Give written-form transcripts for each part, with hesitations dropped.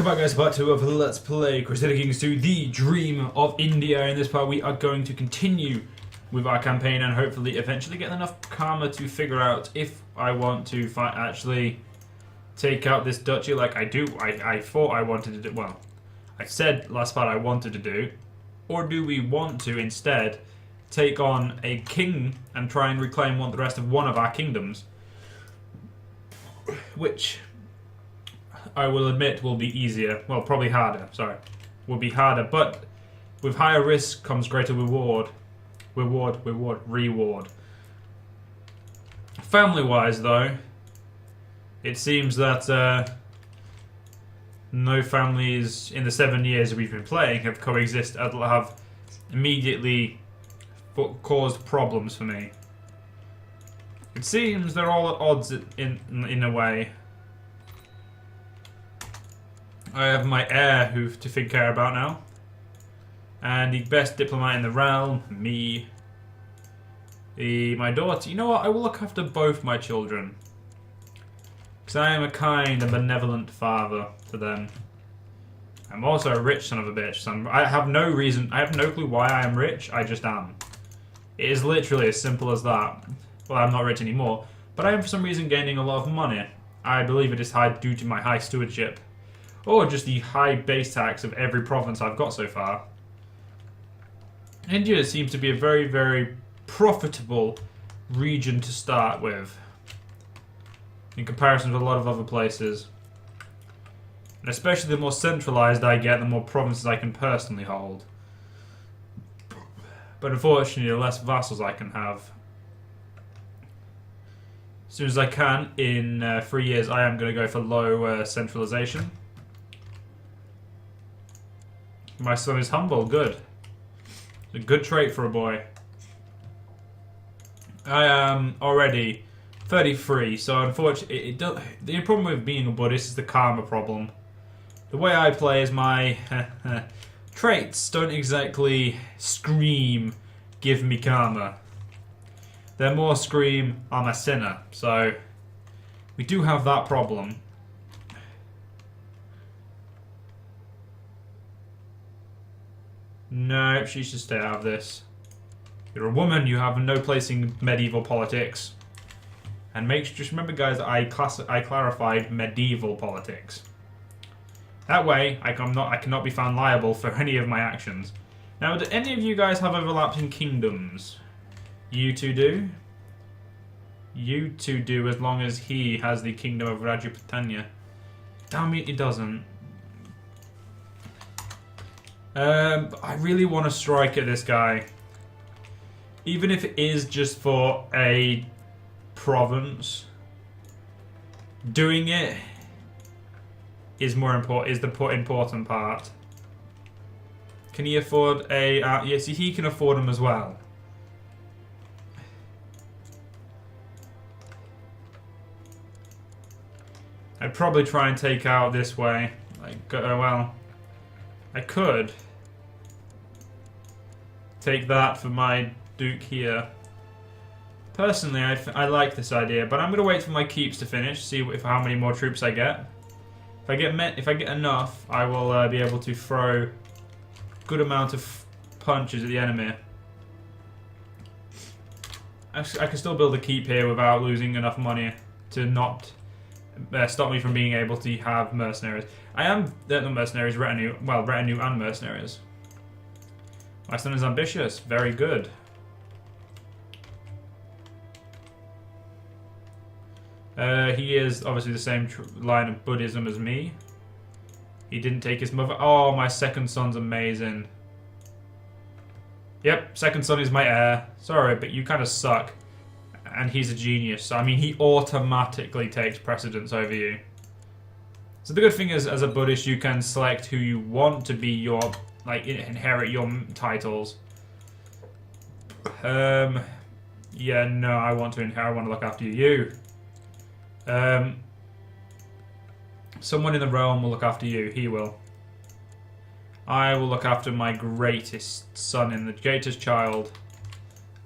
back, guys, part 2 of Let's Play Crusader Kings 2, The Dream of India. In this part we are going to continue with our campaign and hopefully eventually get enough karma to figure out if I want to actually take out this duchy like I thought I wanted to do. Well, I said last part I wanted to do. Or do we want to instead take on a king and try and reclaim the rest of one of our kingdoms? Which I will admit will be easier. Well, probably harder, sorry. Will be harder, but with higher risk comes greater reward. Reward. Family-wise, though, it seems that no families in the 7 years we've been playing have have immediately caused problems for me. It seems they're all at odds in a way. I have my heir to care about now. And the best diplomat in the realm, me. My daughter. You know what? I will look after both my children. Because I am a kind and benevolent father to them. I'm also a rich son of a bitch. So I have no clue why I am rich. I just am. It is literally as simple as that. Well, I'm not rich anymore. But I am for some reason gaining a lot of money. I believe it is due to my high stewardship. Or just the high base tax of every province I've got so far. India seems to be a very, very profitable region to start with. In comparison to a lot of other places. And especially the more centralized I get, the more provinces I can personally hold. But unfortunately, the less vassals I can have. As soon as I can, in 3 years, I am going to go for low centralization. My son is humble, good. It's a good trait for a boy. I am already 33, so unfortunately, the problem with being a Buddhist is the karma problem. The way I play is my traits don't exactly scream, give me karma. They're more scream, I'm a sinner. So, we do have that problem. No, she should stay out of this. You're a woman, you have no place in medieval politics. And just remember, guys, I clarified medieval politics. That way, I cannot be found liable for any of my actions. Now, do any of you guys have overlapping kingdoms? You two do? You two do, as long as he has the kingdom of Rajaputana. Damn it, he doesn't. I really want to strike at this guy. Even if it is just for a province. Doing it is the important part. Can he afford a... yes, he can afford them as well. I'd probably try and take out this way. Well, I could take that for my duke here. Personally, I like this idea, but I'm going to wait for my keeps to finish, see how many more troops I get. If I get enough, I will be able to throw a good amount of punches at the enemy. I can still build a keep here without losing enough money to not stop me from being able to have mercenaries. I am not mercenaries, retinue. Well, retinue and mercenaries. My son is ambitious. Very good. He is obviously the same line of Buddhism as me. He didn't take his mother. Oh, my second son's amazing. Yep, second son is my heir. Sorry, but you kind of suck. And he's a genius. So, I mean, he automatically takes precedence over you. So the good thing is, as a Buddhist, you can select who you want to be your... inherit your titles. Yeah, no, I want to inherit. I want to look after you. Someone in the realm will look after you. He will. I will look after my greatest son the greatest child.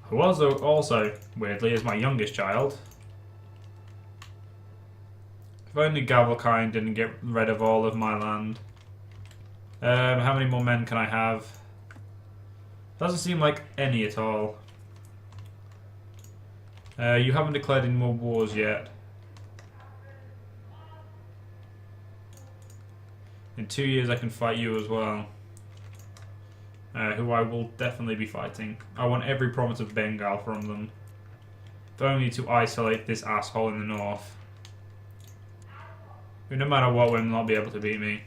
Who also, weirdly, is my youngest child. If only Gavelkind didn't get rid of all of my land. How many more men can I have? Doesn't seem like any at all. You haven't declared any more wars yet. In 2 years I can fight you as well. Who I will definitely be fighting. I want every province of Bengal from them. If only to isolate this asshole in the north. Who no matter what will not be able to beat me.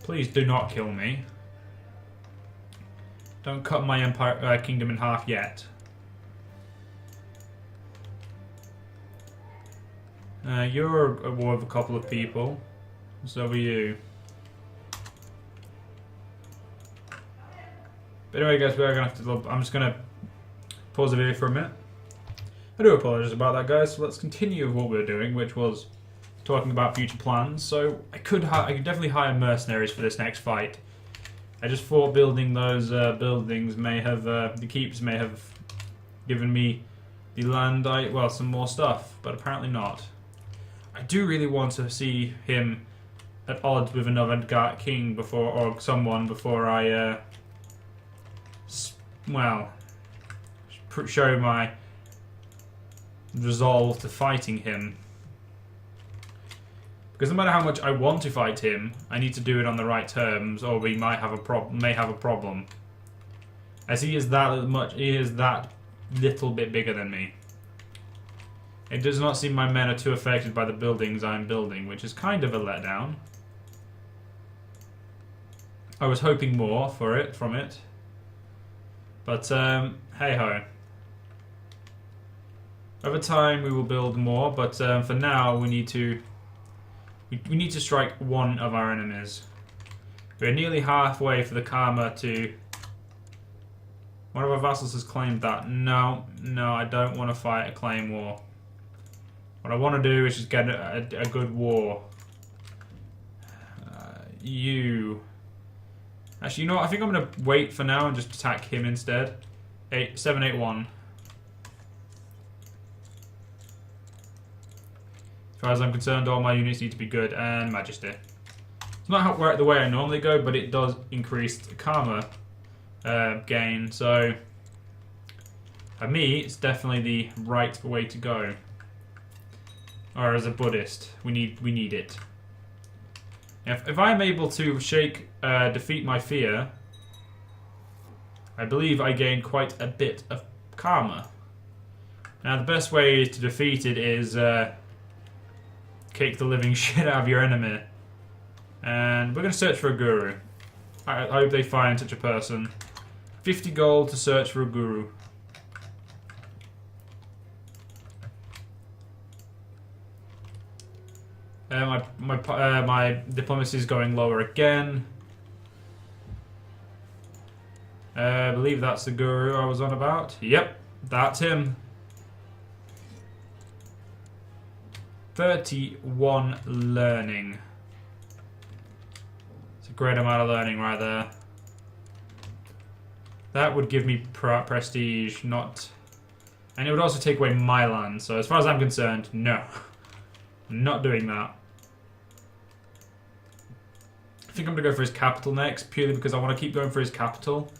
Please do not kill me. Don't cut my empire kingdom in half yet. You're at war with a couple of people. So are you. But anyway, guys, we're gonna have to. I'm just gonna pause the video for a minute. I do apologise about that, guys. So let's continue with what we were doing, which was talking about future plans. So I could definitely hire mercenaries for this next fight. I just thought building those buildings may have the keeps may have given me the land. Well, some more stuff, but apparently not. I do really want to see him at odds with another king or someone before I show my resolve to fighting him. Because no matter how much I want to fight him, I need to do it on the right terms, or we might have a problem. As he is that little bit bigger than me. It does not seem my men are too affected by the buildings I'm building, which is kind of a letdown. I was hoping more from it. But, hey-ho. Over time we will build more, but for now we need to strike one of our enemies. We're nearly halfway for the karma to... One of our vassals has claimed that. No, I don't want to fight a claim war. What I want to do is just get a good war. Actually, you know what? I think I'm going to wait for now and just attack him instead. 781. As far as I'm concerned, all my units need to be good and Majesty. It's not the way I normally go, but it does increase the karma gain. So, for me, it's definitely the right way to go. Or as a Buddhist, we need it. If I'm able to defeat my fear, I believe I gain quite a bit of karma. Now the best way to defeat it is kick the living shit out of your enemy. And we're going to search for a guru. I hope they find such a person. 50 gold to search for a guru. My diplomacy is going lower again. I believe that's the guru I was on about. Yep, that's him. 31 learning. It's a great amount of learning right there. That would give me prestige, not... And it would also take away my land, so as far as I'm concerned, no. I'm not doing that. I think I'm going to go for his capital next, purely because I want to keep going for his capital.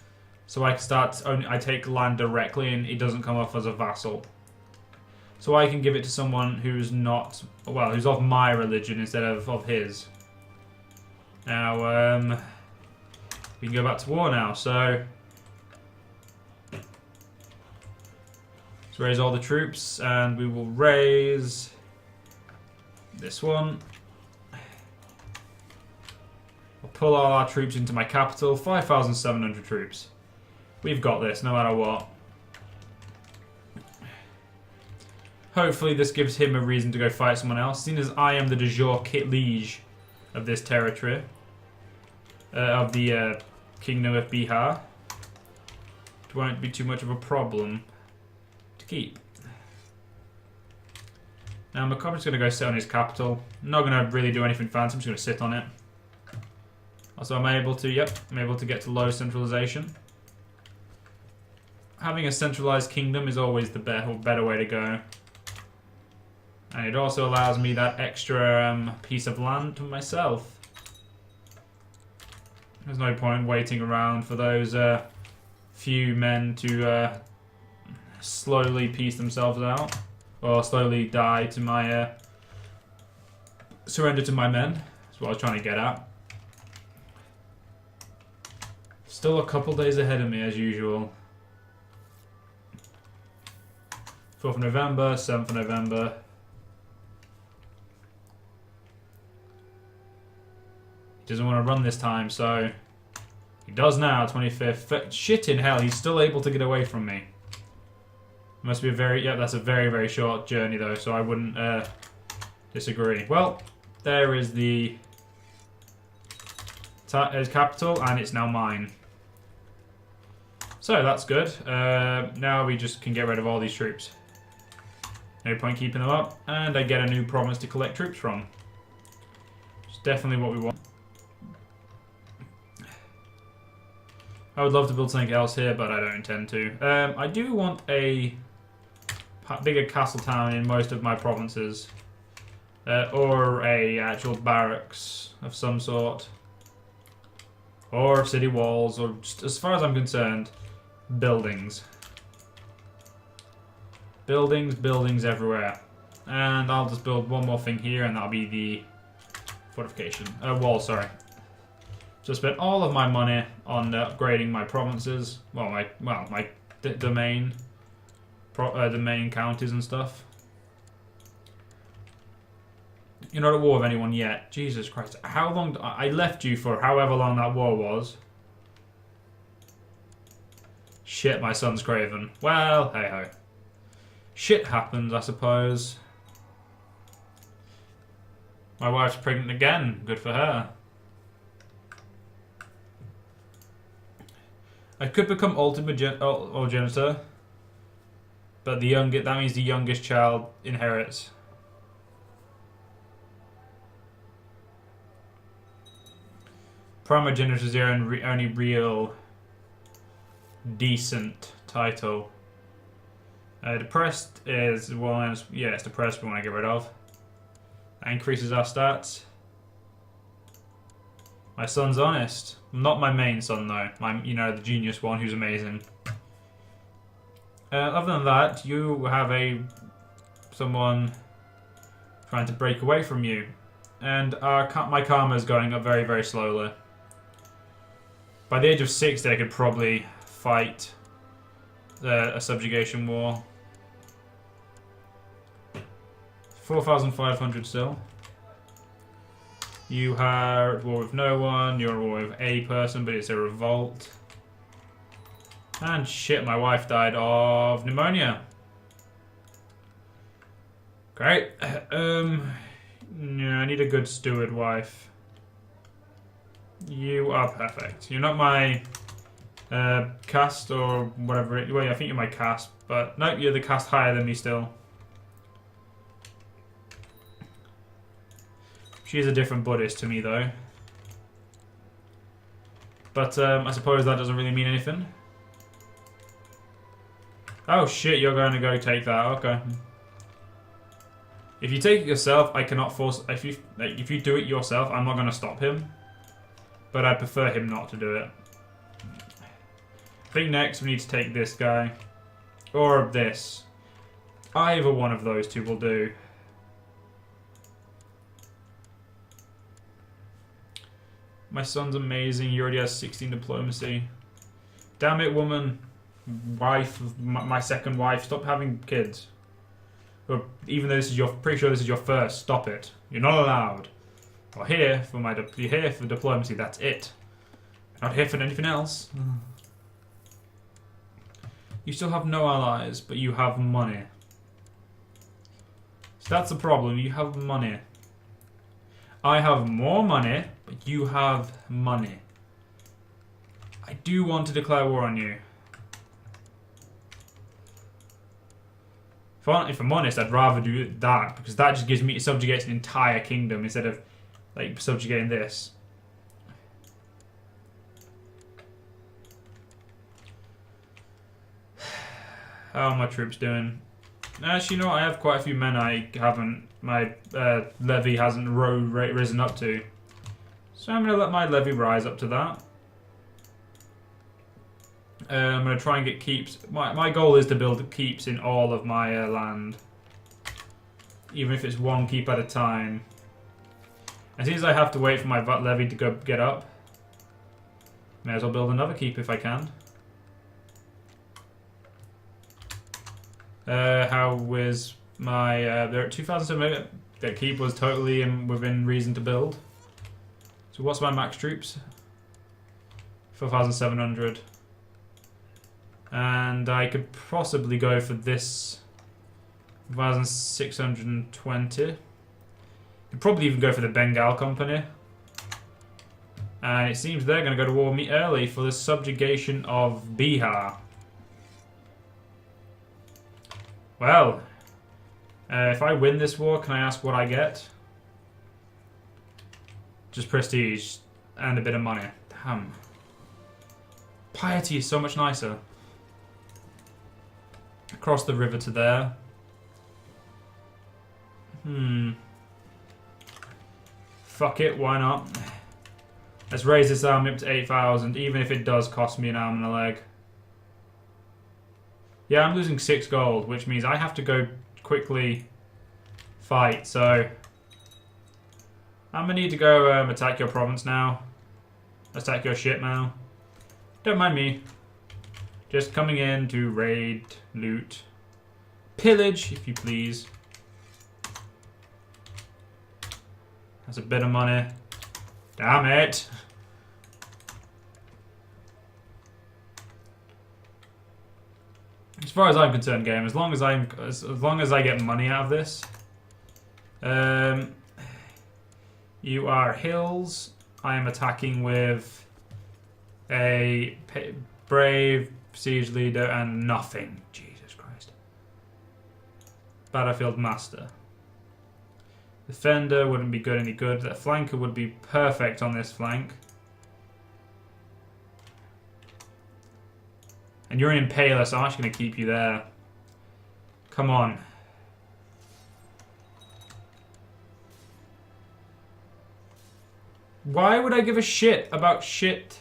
So I can start, I take land directly and it doesn't come off as a vassal. So I can give it to someone who's not, well, who's of my religion instead of his. Now, we can go back to war now, so... Let's raise all the troops, and we will raise this one. I'll pull all our troops into my capital, 5,700 troops. We've got this, no matter what. Hopefully this gives him a reason to go fight someone else, seeing as I am the de jure liege of this territory. Of the Kingdom of Bihar. It won't be too much of a problem to keep. Now Macabra's going to go sit on his capital. I'm not going to really do anything fancy, I'm just going to sit on it. Also I'm able to get to low centralization. Having a centralized kingdom is always the better way to go. And it also allows me that extra piece of land to myself. There's no point waiting around for those few men to slowly piece themselves out. Or slowly die to my... surrender to my men. That's what I was trying to get at. Still a couple days ahead of me as usual. 4th of November, 7th of November. He doesn't want to run this time, so... He does now, 25th. Shit in hell, he's still able to get away from me. Must be a very... Yeah, that's a very, very short journey, though, so I wouldn't disagree. Well, there is the capital, and it's now mine. So, that's good. Now we just can get rid of all these troops. No point keeping them up, and I get a new province to collect troops from. It's definitely what we want. I would love to build something else here, but I don't intend to. I do want a bigger castle town in most of my provinces. Or a actual barracks of some sort. Or city walls, or just, as far as I'm concerned, buildings. Buildings everywhere. And I'll just build one more thing here, and that'll be the fortification. Wall, sorry. So I spent all of my money on upgrading my provinces. Well, my domain, domain counties and stuff. You're not at war with anyone yet. Jesus Christ! How long? I left you for however long that war was. Shit, my son's craven. Well, hey ho. Shit happens, I suppose. My wife's pregnant again. Good for her. I could become ultimogenitor, but that means the youngest child inherits. Primogenitor is the only real decent title. Depressed is one. Yeah, it's depressed we want to get rid of. That increases our stats. My son's honest. Not my main son though. The genius one who's amazing. Other than that, you have someone trying to break away from you, and my karma is going up very, very slowly. By the age of 60, I could probably fight a subjugation war. 4,500 still. You are at war with no one, you're at war with a person, but it's a revolt. And shit, my wife died of pneumonia. Great. Yeah, I need a good steward wife. You are perfect. You're not my caste or whatever. Well, I think you're my caste, but no, you're the caste higher than me still. She's a different Buddhist to me, though. But I suppose that doesn't really mean anything. Oh shit, you're going to go take that. Okay. If you take it yourself, I cannot force. If you do it yourself, I'm not going to stop him. But I prefer him not to do it. I think next we need to take this guy. Or this. Either one of those two will do. My son's amazing. He already has 16 diplomacy. Damn it, woman. Wife of my second wife. Stop having kids. Or even though this is pretty sure this is your first. Stop it. You're not allowed. You're here for you're here for diplomacy. That's it. You're not here for anything else. You still have no allies, but you have money. So that's the problem. You have money. I have more money, but you have money. I do want to declare war on you. If I'm honest, I'd rather do that, because that just gives me subjugates an entire kingdom instead of like subjugating this. How are my troops doing? Actually, you know what? I have quite a few men I haven't. My levy hasn't risen up to. So I'm going to let my levy rise up to that. I'm going to try and get keeps. My goal is to build keeps in all of my land. Even if it's one keep at a time. As soon as I have to wait for my VAT levy to go get up, may as well build another keep if I can. How was my... they're at 2,700. That keep was totally within reason to build. So what's my max troops? 4,700. And I could possibly go for this 1,620. Could probably even go for the Bengal Company. And it seems they're going to go to war with me early for the subjugation of Bihar. Well, if I win this war, can I ask what I get? Just prestige and a bit of money. Damn. Piety is so much nicer. Across the river to there. Fuck it, why not? Let's raise this army up to 8,000, even if it does cost me an arm and a leg. Yeah, I'm losing 6 gold, which means I have to go quickly fight, so... I'm gonna need to go attack your province now. Attack your shit now. Don't mind me. Just coming in to raid, loot, pillage, if you please. That's a bit of money. Damn it! As far as I'm concerned, game, as long as I get money out of this, you are hills. I am attacking with a brave siege leader and nothing. Jesus Christ. Battlefield master. Defender wouldn't be any good. That flanker would be perfect on this flank. And you're an impaler, so I'm actually going to keep you there. Come on. Why would I give a shit about shit?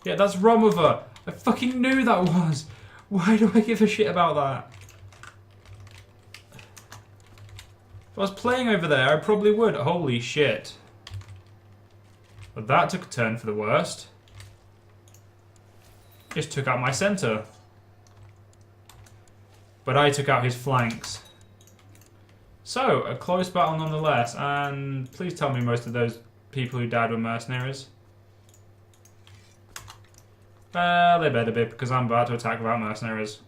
Yeah, that's Romover. I fucking knew that was. Why do I give a shit about that? If I was playing over there, I probably would. Holy shit. But that took a turn for the worst. Just took out my centre. But I took out his flanks. So, a close battle nonetheless. And please tell me most of those people who died were mercenaries. Well, they better be, because I'm about to attack without mercenaries.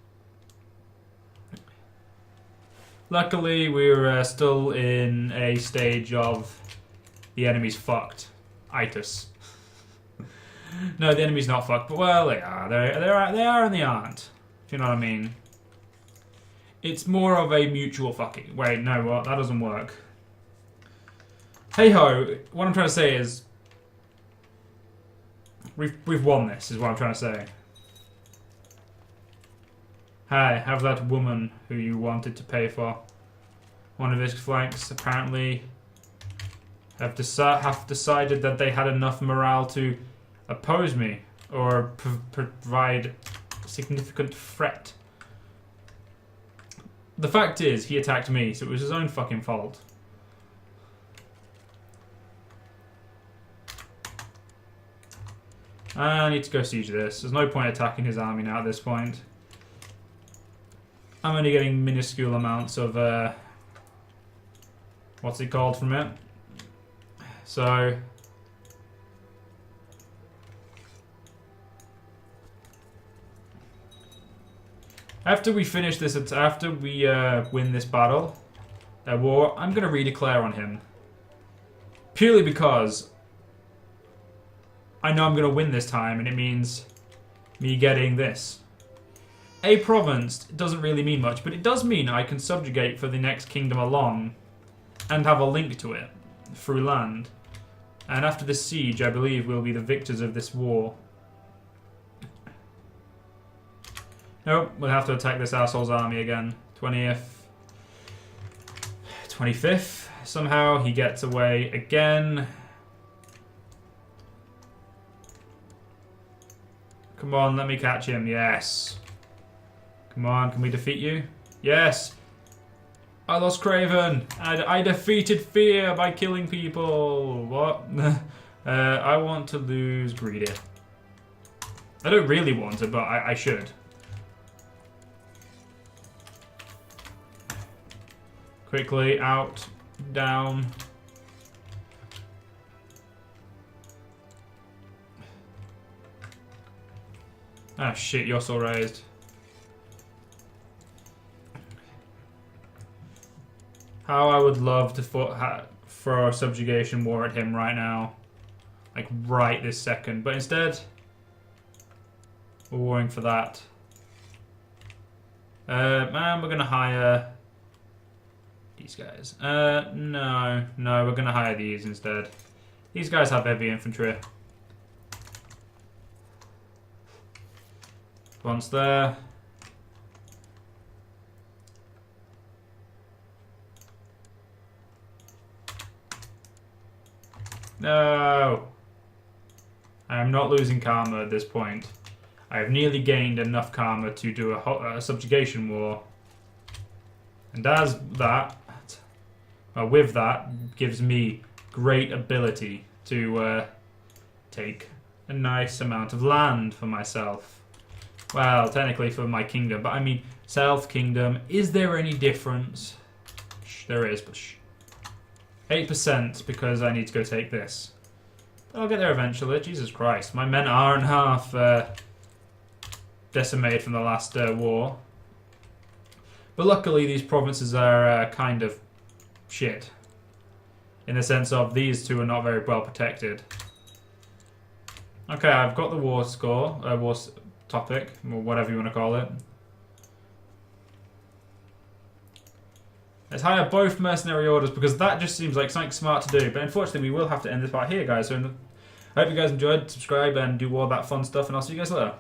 Luckily, we're still in a stage of the enemy's fucked. Itis. No, the enemy's not fucked, but well, they are. They are and they aren't. If you know what I mean. It's more of a mutual fucking. Wait, no, what? That doesn't work. Hey ho! What I'm trying to say is, we've won this. Is what I'm trying to say. Hi, have that woman who you wanted to pay for. One of his flanks apparently have decided that they had enough morale to oppose me or provide significant threat. The fact is, he attacked me, so it was his own fucking fault. I need to go siege this. There's no point attacking his army now at this point. I'm only getting minuscule amounts of, what's it called from it? So... after we finish this, after we win this battle, war, I'm going to redeclare on him. Purely because I know I'm going to win this time, and it means me getting this. A province doesn't really mean much, but it does mean I can subjugate for the next kingdom along and have a link to it through land. And after this siege, I believe we'll be the victors of this war. Nope, we'll have to attack this asshole's army again. 20th. 25th. Somehow he gets away again. Come on, let me catch him. Yes. Come on, can we defeat you? Yes. I lost Craven. I defeated fear by killing people. What? I want to lose Greedy. I don't really want to, but I should. Quickly, out, down. Ah, shit, you're still raised. How I would love to throw a subjugation war at him right now. Like, right this second. But instead, we're warring for that. Man, we're going to hire these guys. No, we're going to hire these instead. These guys have heavy infantry. Once there. No! I am not losing karma at this point. I have nearly gained enough karma to do a subjugation war. And as that, with that, gives me great ability to take a nice amount of land for myself. Well, technically for my kingdom, but I mean, South Kingdom, is there any difference? Shh, there is, but shh. 8% because I need to go take this. I'll get there eventually. Jesus Christ. My men aren't half decimated from the last war. But luckily these provinces are kind of shit. In the sense of these two are not very well protected. Okay, I've got the war score, war topic, or whatever you want to call it. Let's hire both mercenary orders because that just seems like something smart to do. But unfortunately, we will have to end this part here, guys. So I hope you guys enjoyed. Subscribe and do all that fun stuff, and I'll see you guys later.